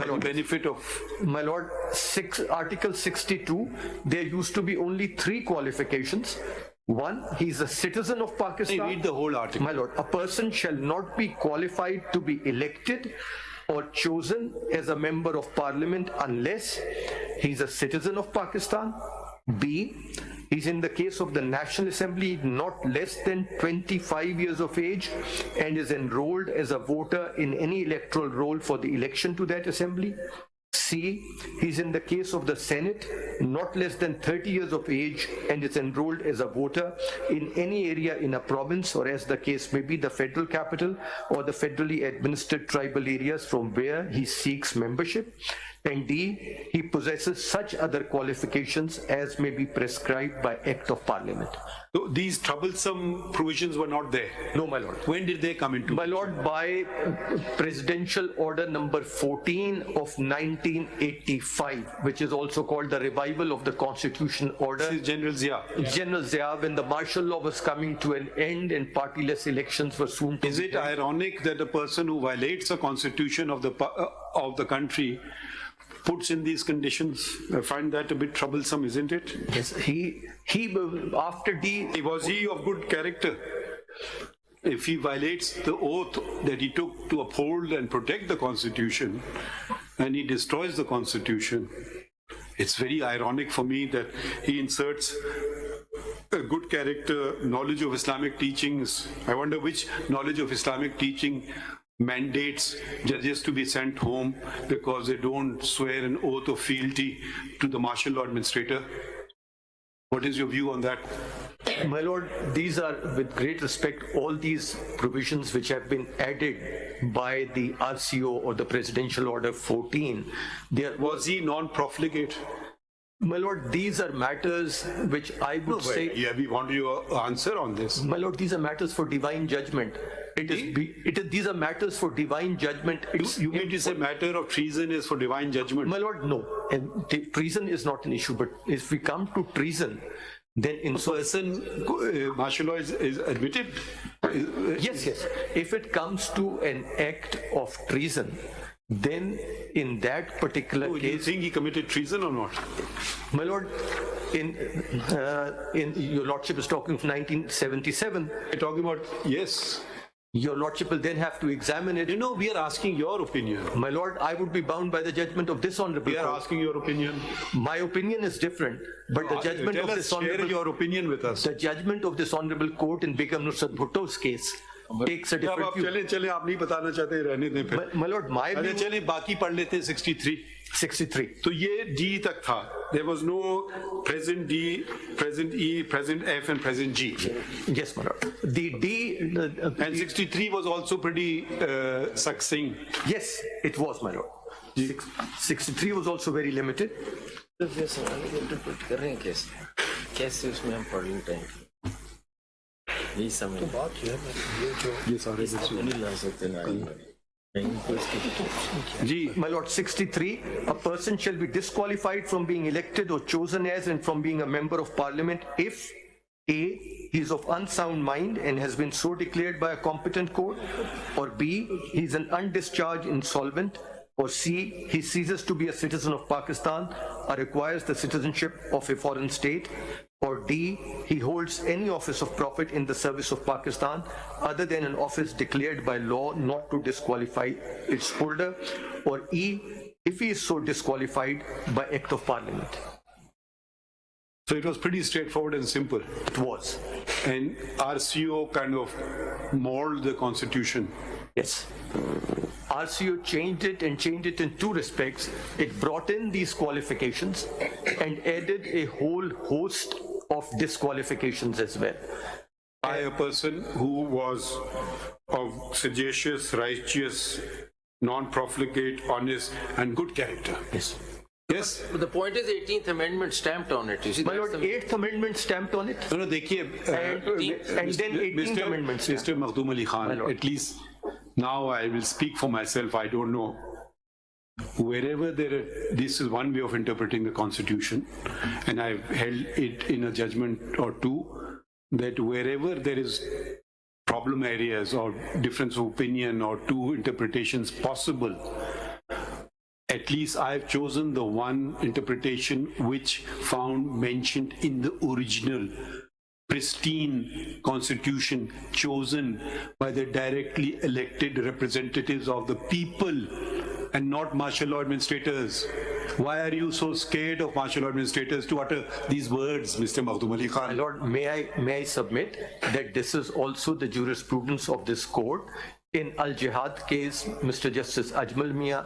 Lord, benefit of... My Lord, Article 62, there used to be only 3 qualifications. One, he is a citizen of Pakistan. Read the whole article. My Lord, a person shall not be qualified to be elected or chosen as a member of parliament unless he is a citizen of Pakistan. B, he's in the case of the National Assembly not less than 25 years of age and is enrolled as a voter in any electoral roll for the election to that assembly. C, he's in the case of the Senate not less than 30 years of age and is enrolled as a voter in any area in a province, or as the case may be, the federal capital or the federally administered tribal areas from where he seeks membership. And D, he possesses such other qualifications as may be prescribed by Act of Parliament. So these troublesome provisions were not there? No, my Lord. When did they come into? My Lord, by Presidential Order number 14 of 1985, which is also called the Revival of the Constitution Order. This is General Zia. General Zia, when the martial law was coming to an end and partyless elections were soon to Is it ironic that a person who violates the constitution of the country puts in these conditions? I find that a bit troublesome, isn't it? Yes, he after D... Was he of good character? If he violates the oath that he took to uphold and protect the Constitution, and he destroys the Constitution, it's very ironic for me that he inserts a good character, knowledge of Islamic teachings. I wonder which knowledge of Islamic teaching mandates judges to be sent home because they don't swear an oath of fealty to the martial law administrator. What is your view on that? My Lord, these are, with great respect, all these provisions which have been added by the RCO or the Presidential Order 14. Was he non-profligate? My Lord, these are matters which I would say... Yeah, we want your answer on this. My Lord, these are matters for divine judgment. These are matters for divine judgment. You mean to say matter of treason is for divine judgment? My Lord, no. And treason is not an issue, but if we come to treason, then in martial law is admitted? Yes. If it comes to an act of treason, then in that particular case... Do you think he committed treason or not? My Lord, in your Lordship is talking of 1977. We're talking about, yes. Your Lordship will then have to examine it. You know, we are asking your opinion. My Lord, I would be bound by the judgment of this honorable court. We are asking your opinion. My opinion is different, but the judgment of this honorable... Share your opinion with us. The judgment of this honorable court in Begum Nusrat Bhutto's case takes a different view. चलें आप नहीं बताना चाहते रहने दें फिर. My Lord, my view... चलें बाकी पढ़ लेते 63. तो ये D तक था. There was no present D, present E, present F and present G. Yes, my Lord. The D... And 63 was also pretty succinct. Yes, it was, my Lord. 63 was also very limited. कैसे उसमें हम पढ़ लें time यही समझ बात ये सारे नहीं ला सकते ना My Lord, 63, a person shall be disqualified from being elected or chosen as and from being a member of parliament if A, he is of unsound mind and has been so declared by a competent court, or B, he is an undischarged insolvent, or C, he ceases to be a citizen of Pakistan or requires the citizenship of a foreign state, or D, he holds any office of profit in the service of Pakistan other than an office declared by law not to disqualify its holder, or E, if he is so disqualified by Act of Parliament. So it was pretty straightforward and simple. It was. And RCO kind of molded the constitution. Yes. RCO changed it in two respects. It brought in these qualifications and added a whole host of disqualifications as well. By a person who was of sagacious, righteous, non-profligate, honest and good character. Yes. Yes. But the point is 18th Amendment stamped on it. You see, my Lord, 8th Amendment stamped on it. No, देखिए. And then 18th Amendment stamped. Mr. Makhdoom Ali Khan, at least now I will speak for myself. I don't know. Wherever this is one way of interpreting the Constitution, and I've held it in a judgment or two, that wherever there is problem areas or difference of opinion or two interpretations possible, at least I've chosen the one interpretation which found mentioned in the original pristine constitution chosen by the directly elected representatives of the people and not martial law administrators. Why are you so scared of martial law administrators to utter these words, Mr. Makhdoom Ali Khan? My Lord, may I submit that this is also the jurisprudence of this court. In Al-Jihad case, Mr. Justice Ajmal Mia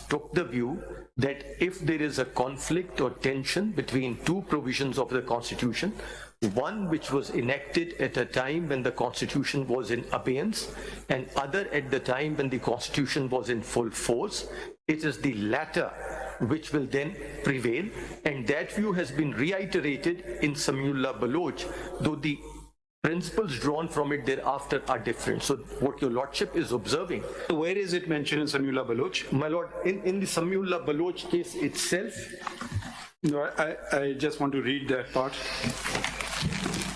took the view that if there is a conflict or tension between two provisions of the Constitution, one which was enacted at a time when the Constitution was in abeyance and other at the time when the Constitution was in full force, it is the latter which will then prevail, and that view has been reiterated in Samiullah Baloch, though the principles drawn from it thereafter are different. So what your lordship is observing. Where is it mentioned in Samiullah Baloch? My lord, in the Samiullah Baloch case itself. No, I just want to read that part.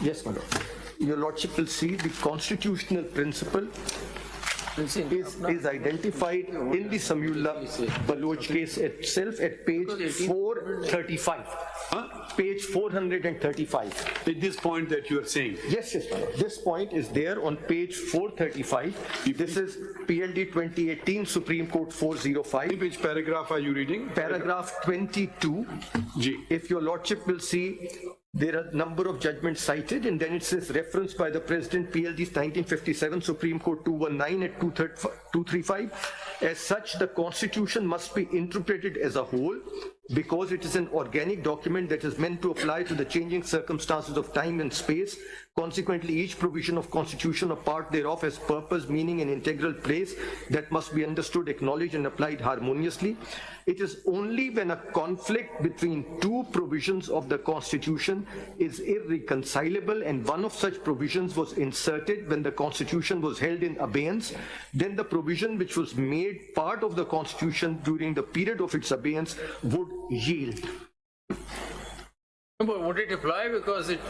Yes, my lord. Your lordship will see the constitutional principle is identified in the Samiullah Baloch case itself at page 435. Page 435. At this point that you are saying? Yes, my lord. This point is there on page 435. This is PLD 2018, Supreme Court 405. Which paragraph are you reading? Paragraph 22. G. If your lordship will see, there are a number of judgments cited, and then it says reference by the President, PLD 1957, Supreme Court 219 at 235. As such, the Constitution must be interpreted as a whole because it is an organic document that is meant to apply to the changing circumstances of time and space. Consequently, each provision of Constitution or part thereof has purpose, meaning, and integral place that must be understood, acknowledged, and applied harmoniously. It is only when a conflict between two provisions of the Constitution is irreconcilable and one of such provisions was inserted when the Constitution was held in abeyance, then the provision which was made part of the Constitution during the period of its abeyance would yield. But would it apply because it,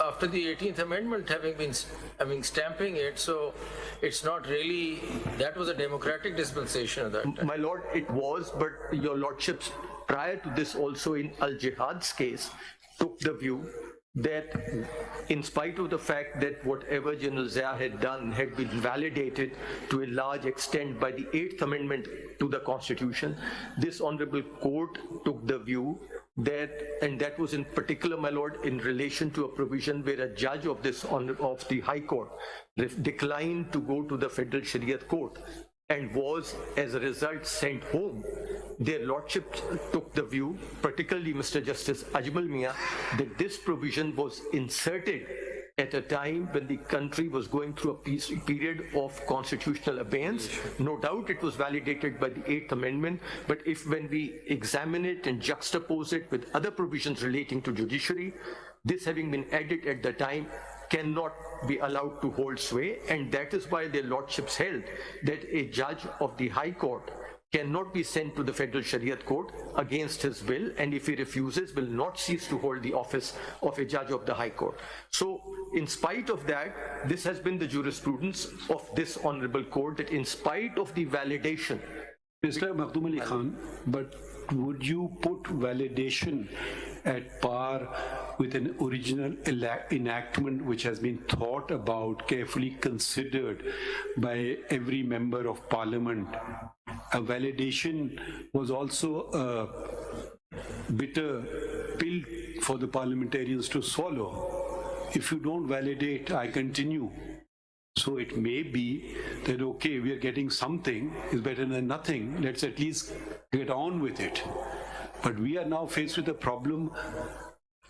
after the 18th Amendment having stamping it, so it's not really, that was a democratic dispensation at that time. My lord, it was, but your lordships prior to this also in Al-Jihad's case took the view that in spite of the fact that whatever General Zia had done had been validated to a large extent by the 8th Amendment to the Constitution, this honorable court took the view that, and that was in particular, my lord, in relation to a provision where a judge of the High Court declined to go to the Federal Shariat Court and was as a result sent home. Their lordships took the view, particularly Mr. Justice Ajmal Mia, that this provision was inserted at a time when the country was going through a period of constitutional abeyance. No doubt it was validated by the 8th Amendment, but when we examine it and juxtapose it with other provisions relating to judiciary, this having been added at the time cannot be allowed to hold sway, and that is why their lordships held that a judge of the High Court cannot be sent to the Federal Shariat Court against his will, and if he refuses, will not cease to hold the office of a judge of the High Court. So, in spite of that, this has been the jurisprudence of this honorable court, that in spite of the validation. Mr. Makhdoom Ali Khan, but would you put validation at par with an original enactment which has been thought about, carefully considered by every member of parliament? A validation was also a bitter pill for the parliamentarians to swallow. If you don't validate, I continue. So it may be that, okay, we are getting something, is better than nothing, let's at least get on with it. But we are now faced with a problem.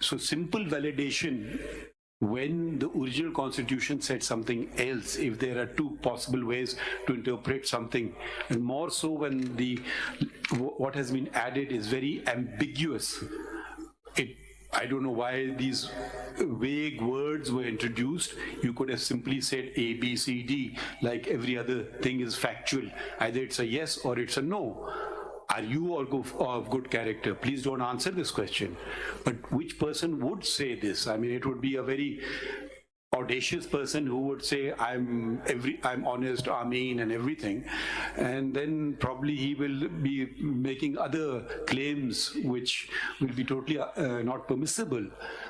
So simple validation, when the original constitution said something else, if there are two possible ways to interpret something, and more so when what has been added is very ambiguous. I don't know why these vague words were introduced. You could have simply said A, B, C, D, like every other thing is factual. Either it's a yes or it's a no. Are you of good character? Please don't answer this question. But which person would say this? I mean, it would be a very audacious person who would say, I'm honest, Ameen and everything, and then probably he will be making other claims which will be totally not permissible.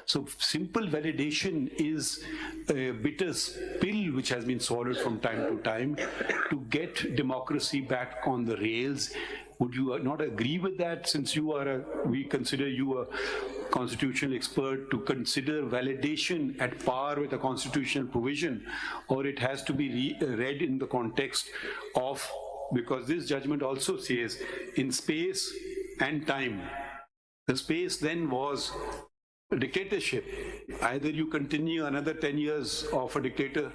So simple validation is a bitter pill which has been swallowed from time to time to get democracy back on the rails. Would you not agree with that, since we consider you a constitutional expert, to consider validation at par with a constitutional provision, or it has to be read in the context of, because this judgment also says in space and time. The space then was a dictatorship. Either you continue another 10 years of a dictator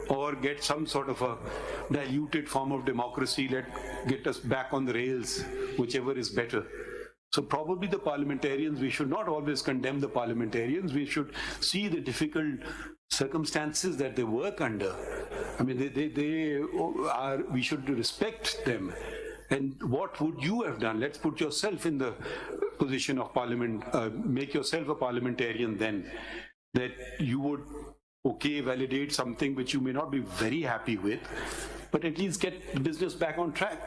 or get some sort of a diluted form of democracy, get us back on the rails, whichever is better. So probably the parliamentarians, we should not always condemn the parliamentarians. We should see the difficult circumstances that they work under. I mean, we should respect them. And what would you have done? Let's put yourself in the position of parliament, make yourself a parliamentarian then, that you would, validate something which you may not be very happy with, but at least get the business back on track.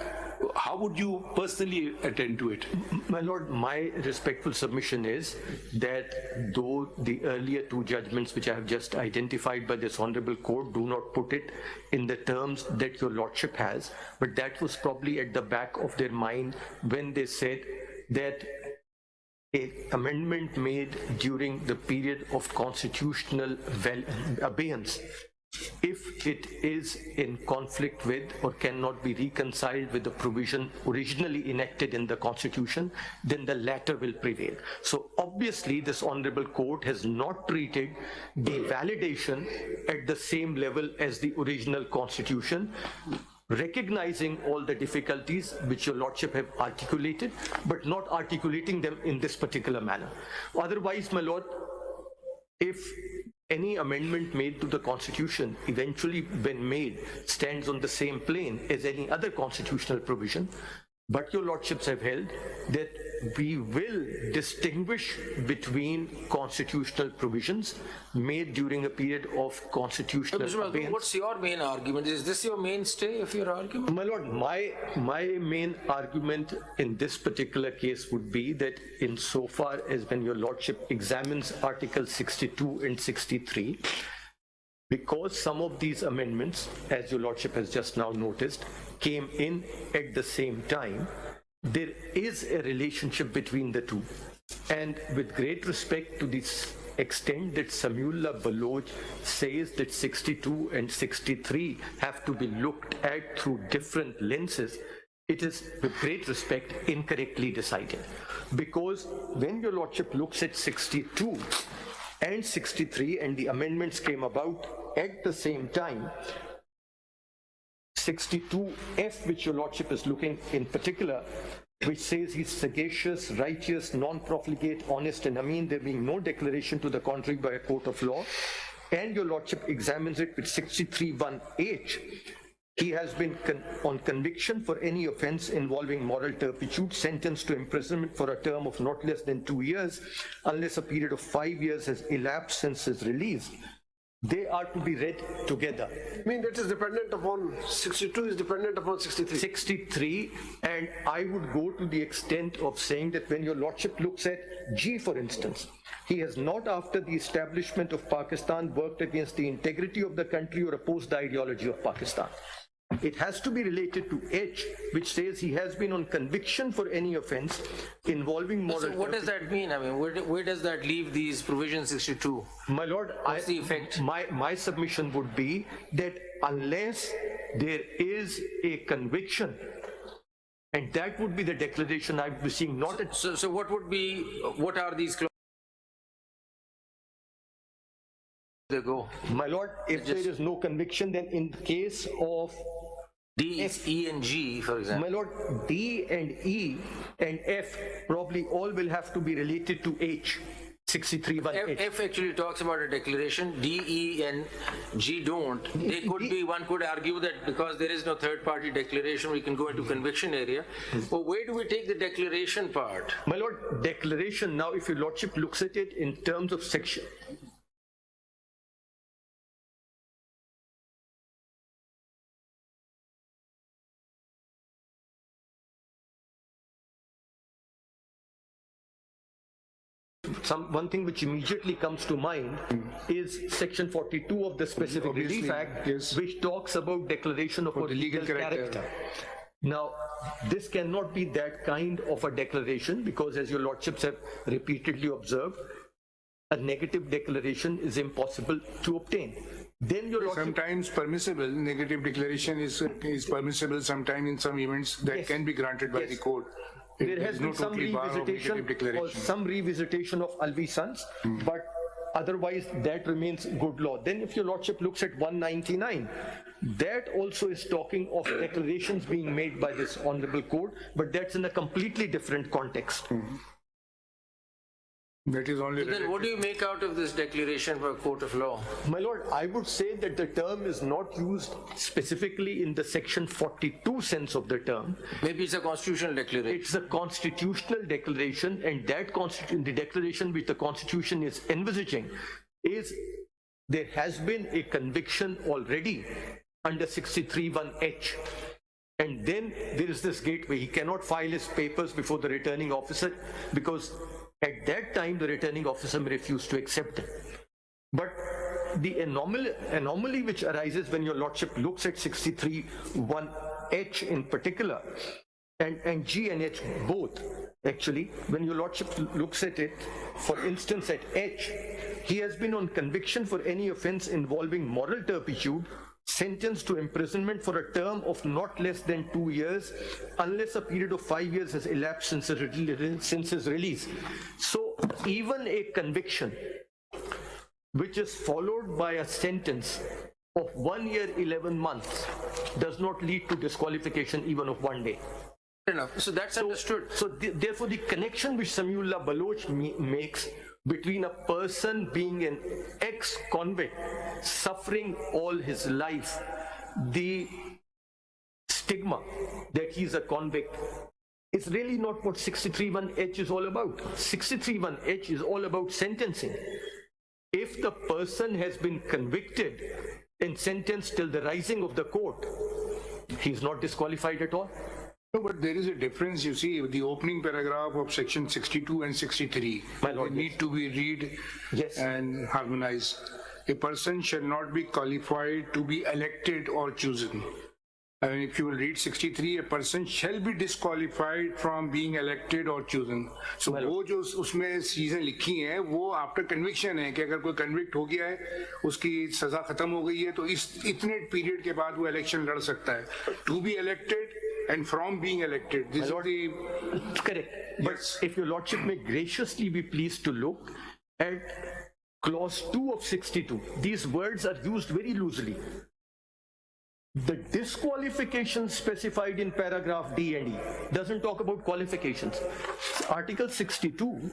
How would you personally attend to it? My lord, my respectful submission is that though the earlier two judgments which I have just identified by this honorable court do not put it in the terms that your lordship has, but that was probably at the back of their mind when they said that an amendment made during the period of constitutional abeyance, if it is in conflict with or cannot be reconciled with the provision originally enacted in the Constitution, then the latter will prevail. So obviously this honorable court has not treated the validation at the same level as the original Constitution, recognizing all the difficulties which your lordship have articulated, but not articulating them in this particular manner. Otherwise, my lord, if any amendment made to the Constitution, eventually when made, stands on the same plane as any other constitutional provision, but your lordships have held that we will distinguish between constitutional provisions made during a period of constitutional abeyance. What's your main argument? Is this your mainstay of your argument? My lord, my main argument in this particular case would be that insofar as when your lordship examines Article 62 and 63, because some of these amendments, as your lordship has just now noticed, came in at the same time, there is a relationship between the two. And with great respect to this extent that Samiullah Baloch says that 62 and 63 have to be looked at through different lenses, it is, with great respect, incorrectly decided. Because when your lordship looks at 62 and 63 and the amendments came about at the same time, 62F, which your lordship is looking in particular, which says he's sagacious, righteous, non-profligate, honest and Ameen, there being no declaration to the contrary by a court of law, and your lordship examines it with 63(1)H, he has been on conviction for any offence involving moral turpitude, sentenced to imprisonment for a term of not less than 2 years, unless a period of 5 years has elapsed since his release. They are to be read together. I mean, that is dependent upon 62 is dependent upon 63. 63, and I would go to the extent of saying that when your lordship looks at G, for instance, he has not, after the establishment of Pakistan, worked against the integrity of the country or opposed the ideology of Pakistan. It has to be related to H, which says he has been on conviction for any offence involving moral. So what does that mean? I mean, where does that leave these provisions 62? My lord, what's the effect? My submission would be that unless there is a conviction, and that would be the declaration I would be seeing, not at... So what are these clauses? They go. My lord, if there is no conviction, then in the case of D, F, E and G, for example. My lord, D and E and F probably all will have to be related to H. 63(1)H. F actually talks about a declaration. D, E and G don't. They could be, one could argue that because there is no third party declaration, we can go into conviction area. But where do we take the declaration part? My lord, declaration, now if your lordship looks at it in terms of section, one thing which immediately comes to mind is Section 42 of the Specific Obviously, Relief Act, yes. which talks about declaration of a the legal legal character. character. Now, this cannot be that kind of a declaration because, as your lordships have repeatedly observed, a negative declaration is impossible to obtain. Then your lordship, Sometimes permissible, negative declaration is permissible sometimes in some events that Yes. can be granted by Yes. the court. there has been some totally bar of revisitation negative or declaration. some revisitation of Alvi Sons, but otherwise that remains good law. Then if your lordship looks at 199, that also is talking of declarations being made by this honorable court, but that's in a completely different context. That is only So then what do you make out of this declaration for a court of law? My lord, I would say that the term is not used specifically in the section 42 sense of the term. Maybe it's a constitutional declaration. It's a constitutional declaration, and that the declaration which the Constitution is envisaging is there has been a conviction already under 63(1)(h). And then there is this gateway. He cannot file his papers before the returning officer because at that time the returning officer may refuse to accept them. But the anomaly which arises when your lordship looks at 63(1)(h) in particular, and G and H both, actually, when your lordship looks at it, for instance at H, he has been on conviction for any offence involving moral turpitude, sentenced to imprisonment for a term of not less than 2 years, unless a period of 5 years has elapsed since his release. So even a conviction which is followed by a sentence of 1 year, 11 months does not lead to disqualification even of 1 day. Fair enough. So that's understood. So therefore the connection which Samiullah Baloch makes between a person being an ex-convict suffering all his life, the stigma that he's a convict, is really not what 63(1)(h) is all about. 63(1)(h) is all about sentencing. If the person has been convicted and sentenced till the rising of the court, he's not disqualified at all. No, but there is a difference, you see, the opening paragraph of section 62 and 63. My lord, they need to be read Yes. and harmonized. A person shall not be qualified to be elected or chosen. I mean, if you will read 63, a person shall be disqualified from being elected or chosen. So वो जो उसमें season लिखी है वो after conviction है कि अगर कोई कन्विक्ट हो गया है, उसकी सजा खत्म हो गई है, तो इस इतने पीरियड के बाद वो इलेक्शन लड़ सकता है. To be elected and from being elected. This is the correct. But if your lordship may graciously be pleased to look at clause 2 of 62, these words are used very loosely. The disqualifications specified in paragraph D and E doesn't talk about qualifications. Article 62.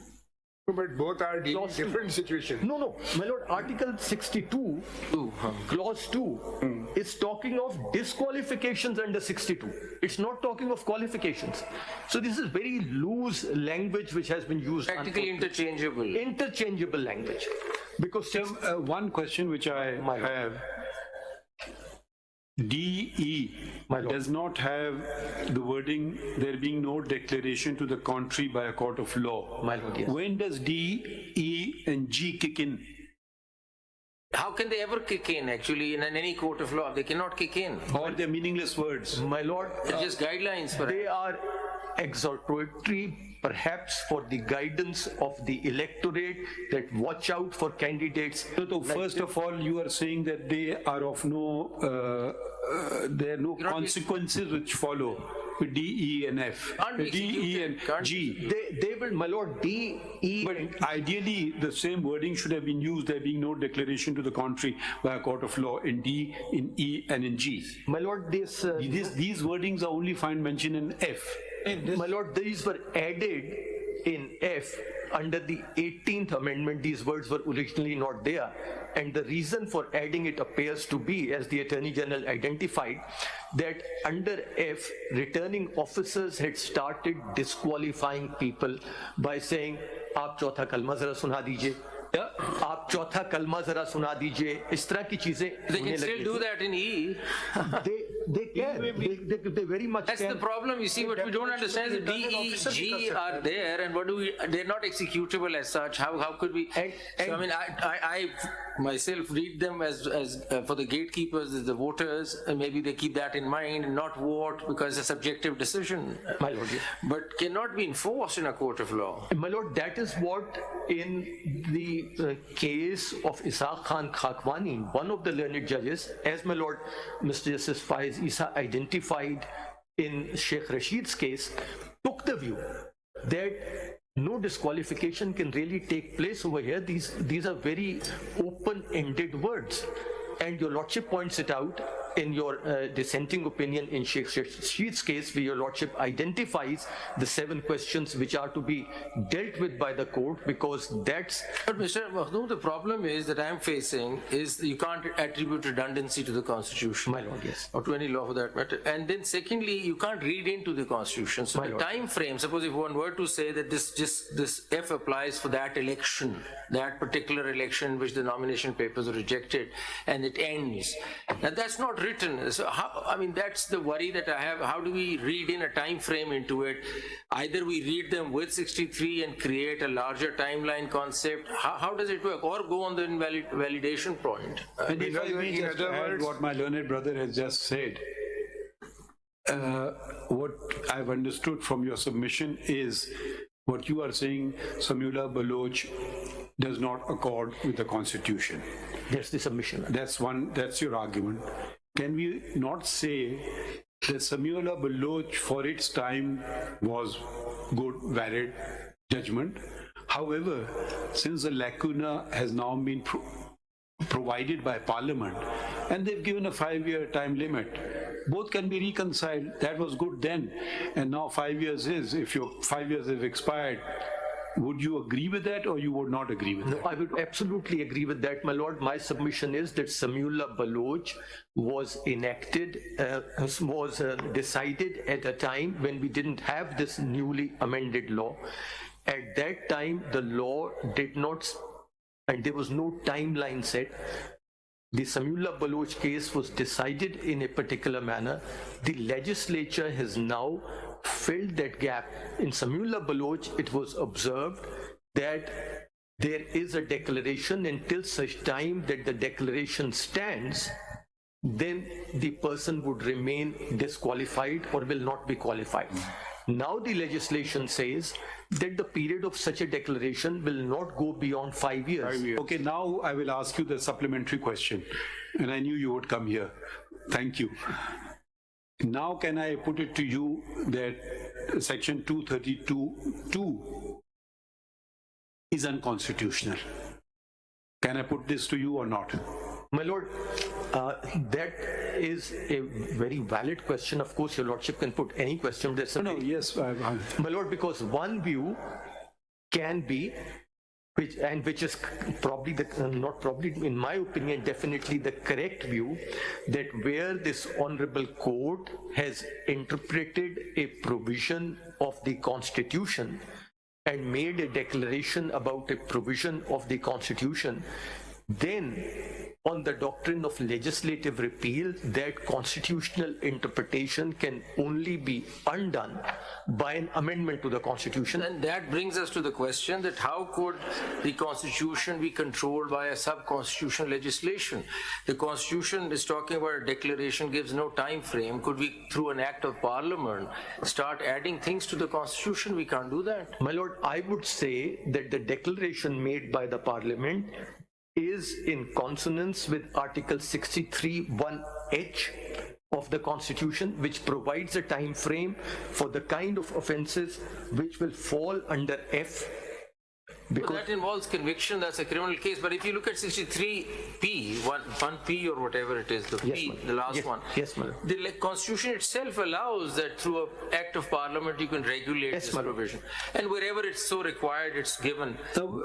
but both are dealing Clause two. different situations. No, my lord, Article 62, clause 2 is talking of disqualifications under 62. It's not talking of qualifications. So this is very loose language which has been used. Practically interchangeable. Interchangeable language. Because One question which I My lord. have, DE My lord. does not have the wording, there being no declaration to the contrary by a court of law. My lord, yes. When does D, E and G kick in? How can they ever kick in actually in any court of law? They cannot kick in. Or they're meaningless words? my lord, It's just guidelines for they are exhortatory, perhaps for the guidance of the electorate, that watch out for candidates. So first of all, you are saying that they are of no, there are no consequences which follow with D, E and F. Can't be D, E and executed, can't G. They will, my lord, D, E, But ideally, the same wording should have been used, there being no declaration to the contrary by a court of law in D, in E and in G. my lord, this, These wordings are only found mentioned in F. my lord, these were added in F under the 18th amendment. These words were originally not there. And the reason for adding it appears to be, as the Attorney General identified, that under F, returning officers had started disqualifying people by saying, "Aap chautha kalma zara suna dijiye." आप चौथा कलमा जरा सुना दीजिए, इस तरह की चीजें They can still do that in E. They can. They very much That's can. the problem. You see, what we don't understand is the D, E, G are there, and they're not executable as such. How could we? So, I mean, I myself read them as for the gatekeepers, as the voters, and maybe they keep that in mind and not vote because it's a subjective decision. My lord, yes. But cannot be enforced in a court of law. My lord, that is what in the case of Ishaq Khan Khakwani, one of the learned judges, as my lord Mr. Justice Faiz Isa identified in Sheikh Rashid's case, took the view that no disqualification can really take place over here. These are very open-ended words. And your lordship points it out in your dissenting opinion in Sheikh Rashid's case, where your lordship identifies the 7 questions which are to be dealt with by the court, because that's... But Mr. Makhdoom, the problem is that I'm facing is you can't attribute redundancy to the Constitution. My lord, yes. Or to any law for that matter. And then secondly, you can't read into the Constitution. So My the lord. time frame, suppose if one were to say that this F applies for that election, that particular election which the nomination papers are rejected, and it ends. Now that's not written. So how, I mean, that's the worry that I have. How do we read in a time frame into it? Either we read them with 63 and create a larger timeline concept. How does it work? Or go on the validation point. And if I may just add what my learned brother has just said, what I've understood from your submission is what you are saying, Samiullah Baloch does not accord with the Constitution. That's the submission. That's your argument. Can we not say that Samiullah Baloch for its time was good, valid judgment? However, since the lacuna has now been provided by Parliament, and they've given a 5-year time limit, both can be reconciled. That was good then, and now 5 years is. If your 5 years have expired, would you agree with that, or you would not agree with that? No, I would absolutely agree with that, my lord. My submission is that Samiullah Baloch was enacted, was decided at a time when we didn't have this newly amended law. At that time, the law did not, and there was no timeline set. The Samiullah Baloch case was decided in a particular manner. The legislature has now filled that gap. In Samiullah Baloch, it was observed that there is a declaration. Until such time that the declaration stands, then the person would remain disqualified or will not be qualified. Now the legislation says that the period of such a declaration will not go beyond 5 years. Okay, now I will ask you the supplementary question, and I knew you would come here. Thank you. Now can I put it to you that section 232(2) is unconstitutional? Can I put this to you or not? My lord, that is a very valid question. Of course, your lordship can put any question. No, yes. My lord, because one view can be, which is probably not probably, in my opinion, definitely the correct view, that where this honorable court has interpreted a provision of the Constitution and made a declaration about a provision of the Constitution, then on the doctrine of legislative repeal, that constitutional interpretation can only be undone by an amendment to the Constitution. And that brings us to the question that how could the Constitution be controlled by a sub-constitutional legislation? The Constitution is talking about a declaration, gives no time frame. Could we, through an act of Parliament, start adding things to the Constitution? We can't do that. My lord, I would say that the declaration made by the Parliament is in consonance with Article 63(1)(h) of the Constitution, which provides a time frame for the kind of offences which will fall under F. Because that involves conviction, that's a criminal case. But if you look at 63P, 1P or whatever it is, the P, the last one, yes, ma'am. The Constitution itself allows that through an act of Parliament you can regulate this provision. And wherever it's so required, it's given. So,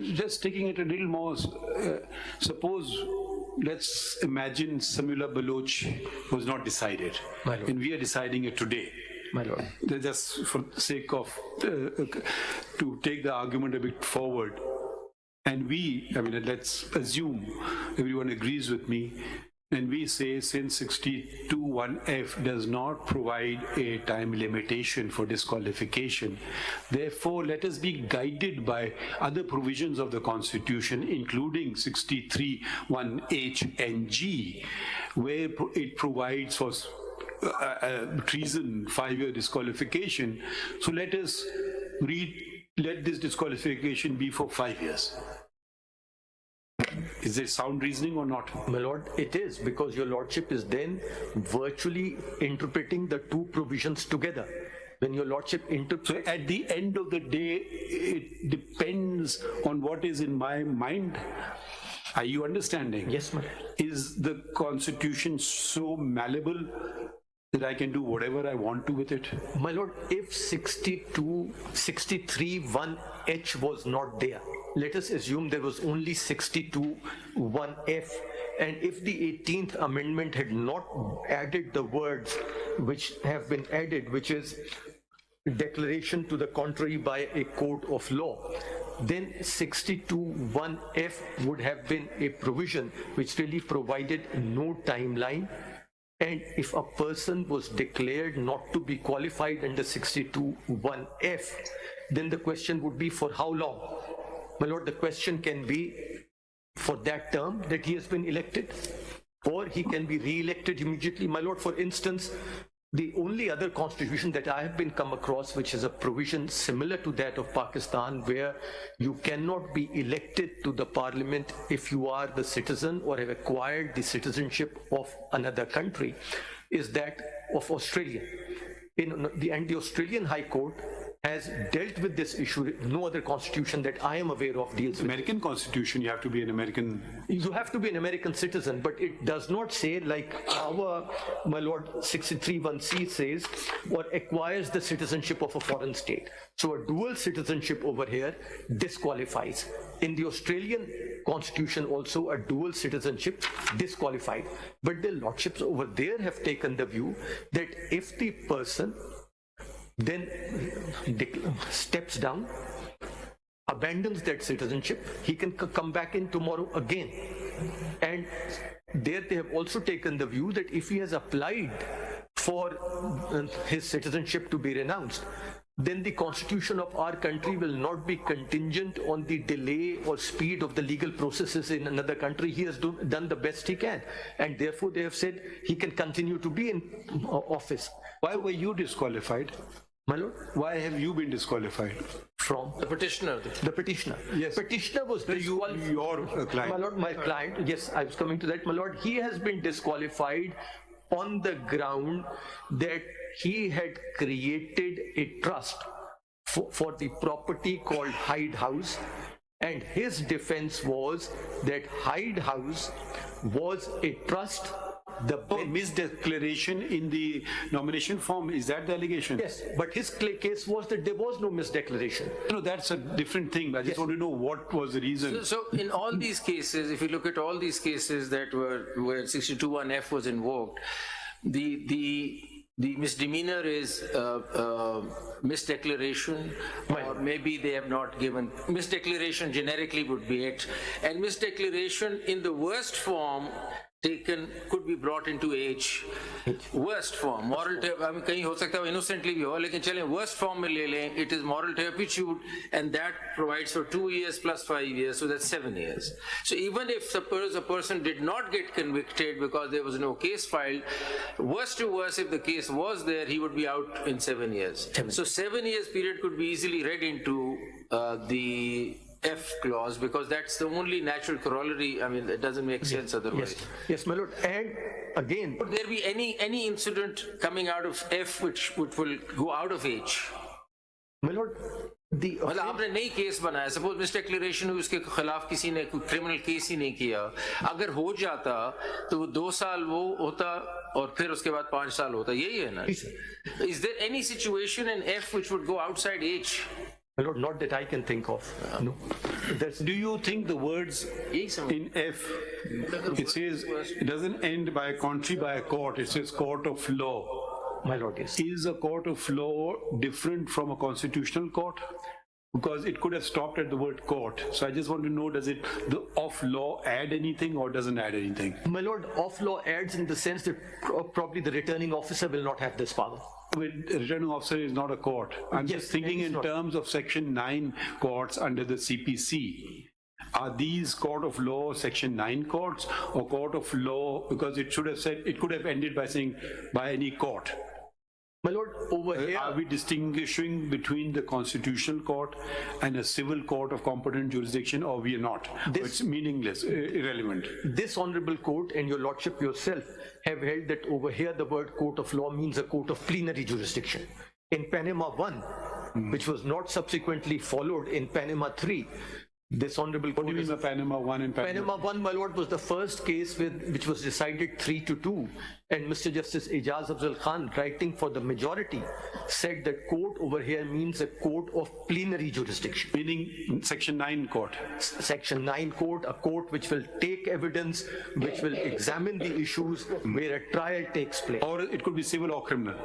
just taking it a little more, suppose, let's imagine Samiullah Baloch was not decided, and we are deciding it today. My lord. Just for the sake of, to take the argument a bit forward, and let's assume everyone agrees with me And we say since 62(1)(f) does not provide a time limitation for disqualification, therefore let us be guided by other provisions of the Constitution, including 63(1)(h) and (g), where it provides for treason 5-year disqualification. So let us let this disqualification be for 5 years. Is this sound reasoning or not? My lord, it is, because your lordship is then virtually interpreting the two provisions together. When your lordship interprets... So at the end of the day, it depends on what is in my mind. Are you understanding? Yes, my lord. Is the Constitution so malleable that I can do whatever I want to with it? My lord, if 63(1)(h) was not there, let us assume there was only 62(1)(f), and if the 18th Amendment had not added the words which have been added, which is declaration to the contrary by a court of law, then 62(1)(f) would have been a provision which really provided no timeline. And if a person was declared not to be qualified under 62(1)(f), then the question would be for how long? My lord, the question can be for that term that he has been elected, or he can be re-elected immediately. My lord, for instance, the only other constitution that I have been come across which is a provision similar to that of Pakistan, where you cannot be elected to the parliament if you are the citizen or have acquired the citizenship of another country, is that of Australia. And the Australian High Court has dealt with this issue. No other constitution that I am aware of deals with. American Constitution, you have to be an American. You have to be an American citizen, but it does not say like our, my lord, 63(1)(c) says, or acquires the citizenship of a foreign state. So a dual citizenship over here disqualifies. In the Australian Constitution also, a dual citizenship disqualified. But the lordships over there have taken the view that if the person then steps down, abandons that citizenship, he can come back in tomorrow again. And there they have also taken the view that if he has applied for his citizenship to be renounced, then the constitution of our country will not be contingent on the delay or speed of the legal processes in another country. He has done the best he can, and therefore they have said he can continue to be in office. Why were you disqualified? My lord? Why have you been disqualified? From The petitioner. the petitioner. Yes. Petitioner was disqualified. Your client. My lord, my client, yes, I was coming to that. My lord, he has been disqualified on the ground that he had created a trust for the property called Hyde House, and his defense was that Hyde House was a trust. The misdeclaration in the nomination form, is that the allegation? Yes, but his case was that there was no misdeclaration. No, that's a different thing. I just want to know what was the reason. So in all these cases, if you look at all these cases that were where 62(1)(f) was invoked, the misdemeanor is misdeclaration, or maybe they have not given. Misdeclaration generically would be it, and misdeclaration in the worst form taken could be brought into H. Worst form, moral I mean, कहीं हो सकता है innocently भी हो, लेकिन चलें worst form में ले लें, it is moral turpitude, and that provides for 2 years plus 5 years, so that's 7 years. So even if suppose a person did not get convicted because there was no case filed, worst to worst, if the case was there, he would be out in 7 years. So 7 years period could be easily read into the F clause, because that's the only natural corollary. I mean, it doesn't make sense otherwise. Yes, my lord. And again, would there be any incident coming out of F which will go out of H? My lord, the मतलब आपने नई case बनाया, suppose मिसडिक्लेरेशन हुई, उसके खिलाफ किसी ने कोई क्रिमिनल केस ही नहीं किया, अगर हो जाता तो वो 2 साल वो होता और फिर उसके बाद 5 साल होता, यही है ना? Is there any situation in F which would go outside H? My lord, not that I can think of. No. Do you think the words in F, it says, it doesn't end by a contrary by a court, it says court of law. My lord, yes. Is a court of law different from a constitutional court? Because it could have stopped at the word court. So I just want to know, does it, the of law add anything or doesn't add anything? My lord, of law adds in the sense that probably the returning officer will not have this power. Well, the returning officer is not a court. I'm Yes, just thinking it is in not. terms of Section 9 courts under the CPC. Are these court of law Section 9 courts or court of law? Because it should have said, it could have ended by saying by any court. My lord, over here, Are we distinguishing between the constitutional court and a civil court of competent jurisdiction, or we are not? It's meaningless, irrelevant. this honorable court and your lordship yourself have held that over here the word court of law means a court of plenary jurisdiction. In Panama 1, which was not subsequently followed in Panama 3, this honorable What do court you mean by Panama 1 and Panama? Panama 1, my lord, was the first case which was decided 3-2, and Mr. Justice Ijaz Afzal Khan, writing for the majority, said that court over here means a court of plenary jurisdiction. Meaning Section 9 court. Section 9 court, a court which will take evidence, which will examine the issues where a trial takes place. Or it could be civil or criminal.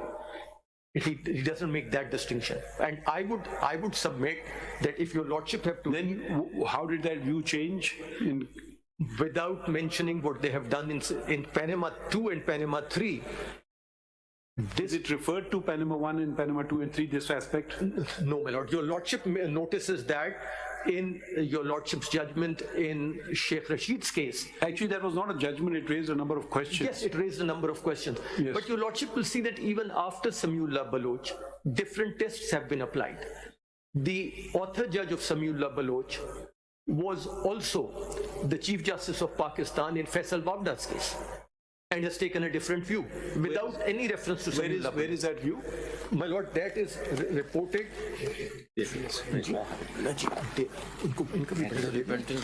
He doesn't make that distinction. And I would submit that if your lordship have to, Then how did that view change? without mentioning what they have done in Panama 2 and Panama 3, Is it referred to Panama 1 and Panama 2 and 3, this aspect? no, my lord, your lordship notices that in your lordship's judgment in Sheikh Rashid's case. Actually, that was not a judgment, it raised a number of questions. Yes, it raised a number of questions. Yes. But your lordship will see that even after Samiullah Baloch, different tests have been applied. The author judge of Samiullah Baloch was also the Chief Justice of Pakistan in Faisal Wabda's case, and has taken a different view without any reference to Samiullah Baloch. Where is that view? My lord, that is reported. Repentance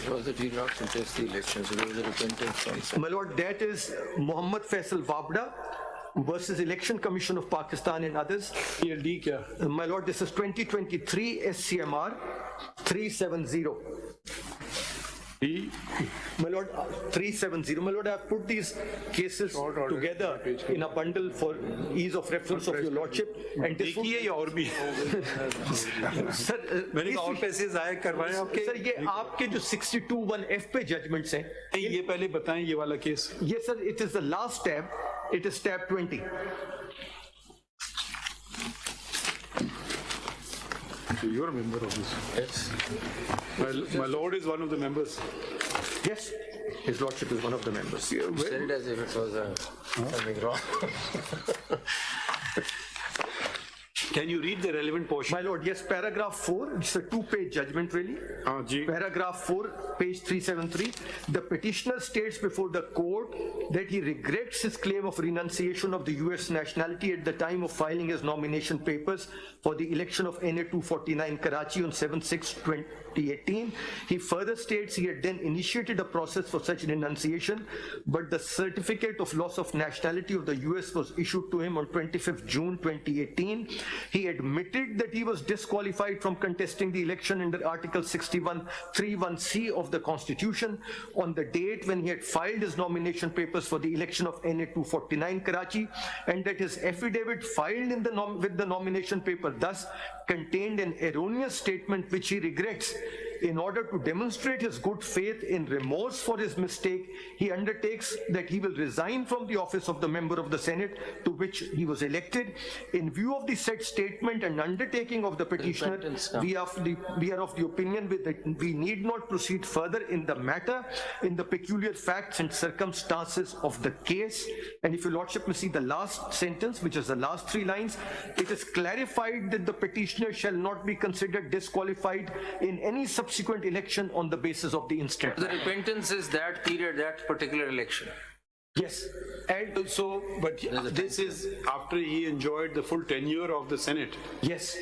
was that he did not contest the election, so there was a repentance from. My lord, that is Muhammad Faisal Wabda versus Election Commission of Pakistan and others. PLD kya? My lord, this is 2023 SCMR 370. My lord, 370. My lord, I have put these cases together in a bundle for ease of reference of your lordship. And this would, देखिए या और भी sir, मैंने कहा और पैसे ज़ाया करवाए आपके sir, ये आपके जो 62(1)F पे judgments हैं, नहीं, ये पहले बताएं ये वाला case yes sir, it is the last tab. It is tab 20. So you're a member of this. Yes. My lord is one of the members. Yes, his lordship is one of the members. Said it as if it was something wrong. Can you read the relevant portion? My lord, yes, paragraph 4, it's a 2-page judgment really. जी. Paragraph 4, page 373. The petitioner states before the court that he regrets his claim of renunciation of the US nationality at the time of filing his nomination papers for the election of NA 249 Karachi on 7/6/2018. He further states he had then initiated a process for such renunciation, but the certificate of loss of nationality of the US was issued to him on 25th June 2018. He admitted that he was disqualified from contesting the election under Article 61(3)(1)(c) of the Constitution on the date when he had filed his nomination papers for the election of NA 249 Karachi, and that his affidavit filed in with the nomination paper thus contained an erroneous statement which he regrets. In order to demonstrate his good faith in remorse for his mistake, he undertakes that he will resign from the office of the member of the Senate to which he was elected. In view of the said statement and undertaking of the petitioner, we are of the opinion that we need not proceed further in the matter in the peculiar facts and circumstances of the case. And if your lordship will see the last sentence, which is the last 3 lines, it is clarified that the petitioner shall not be considered disqualified in any subsequent election on the basis of the instant. The repentance is that period, that particular election. Yes, and So, but this is after he enjoyed the full tenure of the Senate. yes,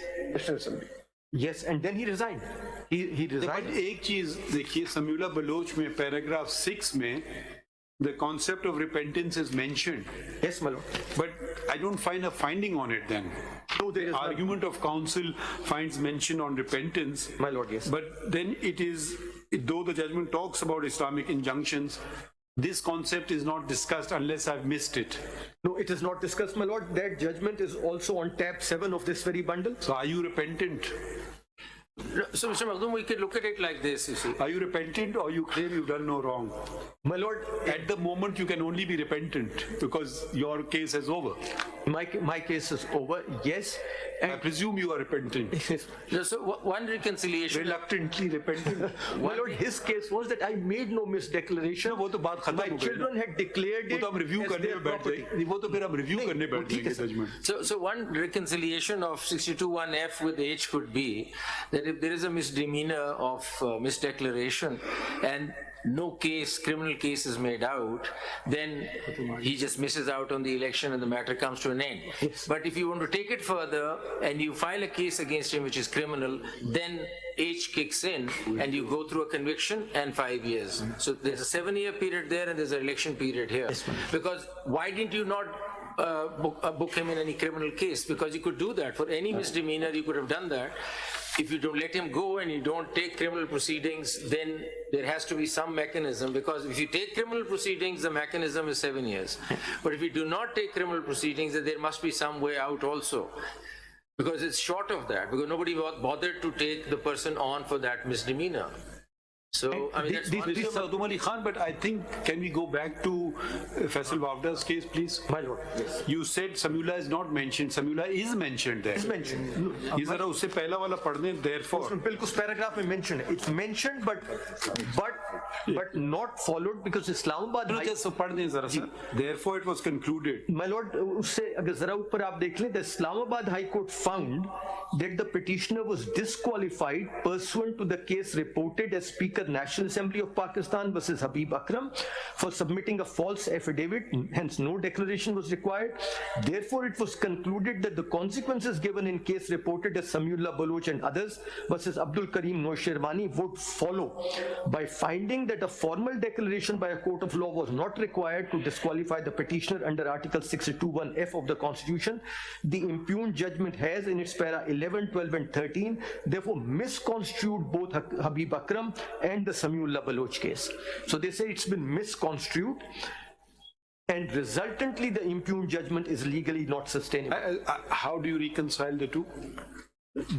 yes, and then he resigned. He But resigned. एक चीज देखिए, Samiullah Baloch में paragraph 6 में the concept of repentance is mentioned, Yes, my lord. but I don't find a finding on it then. No, there is none. Argument of counsel finds mention on repentance. My lord, yes. But then it is, though the judgment talks about Islamic injunctions, this concept is not discussed unless I've missed it. No, it is not discussed, my lord. That judgment is also on tab 7 of this very bundle. So are you repentant? So, Mr. Makhdoom, we could look at it like this, you see. Are you repentant or you claim you've done no wrong? My lord, At the moment, you can only be repentant because your case is over. my case is over, yes. I presume you are repentant. So one reconciliation. Reluctantly repentant. My lord, his case was that I made no misdeclaration. वो तो बात खत्म My हो गई ना। children had declared वो it तो हम रिव्यू as करने their में बैठ property. जाएंगे वो तो फिर हम रिव्यू करने बैठ ठीक है जाएंगे sir. Judgment So one reconciliation of 62(1)(f with H could be that if there is a misdemeanor of misdeclaration and no case, criminal case is made out, then he just misses out on the election and the matter comes to an end. But if you want to take it further and you file a case against him which is criminal, then H kicks in and you go through a conviction and 5 years. So there's a 7-year period there and there's an election period here. Because why didn't you not book him in any criminal case? Because you could do that. For any misdemeanor, you could have done that. If you don't let him go and you don't take criminal proceedings, then there has to be some mechanism, because if you take criminal proceedings, the mechanism is 7 years. But if you do not take criminal proceedings, then there must be some way out also. Because it's short of that, because nobody bothered to take the person on for that misdemeanor. So, I mean, that's one. Mr. Makhdoom Ali Khan, but I think, can we go back to Faisal Wavda's case, please? My lord, yes. You said Samula is not mentioned. Samula is mentioned there. It's mentioned. ये जरा उससे पहला वाला पढ़ने, therefore. बिल्कुल उस paragraph में mentioned है. It's mentioned but not followed because Islamabad No, just पढ़ दें जरा सा. Therefore, it was concluded. My lord, उससे अगर जरा ऊपर आप देख लें, the Islamabad High Court found that the petitioner was disqualified pursuant to the case reported as Speaker National Assembly of Pakistan versus Habib Akram for submitting a false affidavit, hence no declaration was required. Therefore, it was concluded that the consequences given in case reported as Samiullah Baloch and others versus Abdul Karim Noshirwani would follow by finding that a formal declaration by a court of law was not required to disqualify the petitioner under Article 62(1)(f) of the Constitution. The impugned judgment has in its para 11, 12 and 13 therefore misconstrued both Habib Akram and the Samiullah Baloch case. So they say it's been misconstrued and resultantly the impugned judgment is legally not sustainable. How do you reconcile the two?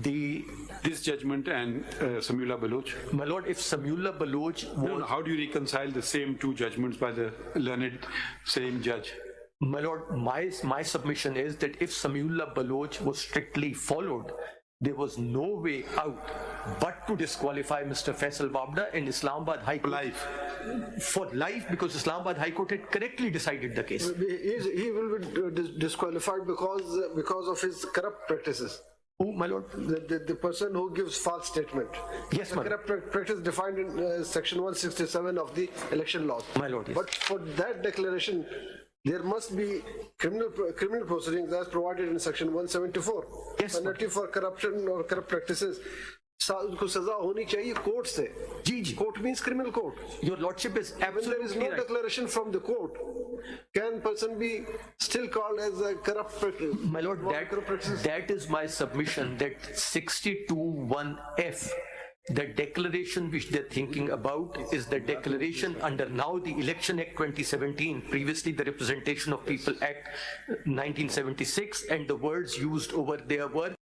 This judgment and Samiullah Baloch? My lord, if Samiullah Baloch was... No, how do you reconcile the same two judgments by the learned same judge? My lord, my submission is that if Samiullah Baloch was strictly followed, there was no way out but to disqualify Mr. Faisal Wavda and Islamabad High Court. Life. For life, because Islamabad High Court had correctly decided the case. He will be disqualified because of his corrupt practices. Oh, my lord. The person who gives false statement. Yes, the my corrupt practice defined in section 167 of the election laws. My lord, yes. But for that declaration, there must be criminal proceedings as provided in section 174. Yes, penalty for corruption or corrupt practices. उनको सजा होनी चाहिए court से. जी. Court means criminal court. Your lordship is When there is absolutely no right. declaration from the court, can person be still called as a corrupt practice? My lord, that is my submission, that 62(1)(f), the declaration which they're thinking about is the declaration under now the Election Act 2017, previously the Representation of People Act 1976, and the words used over there were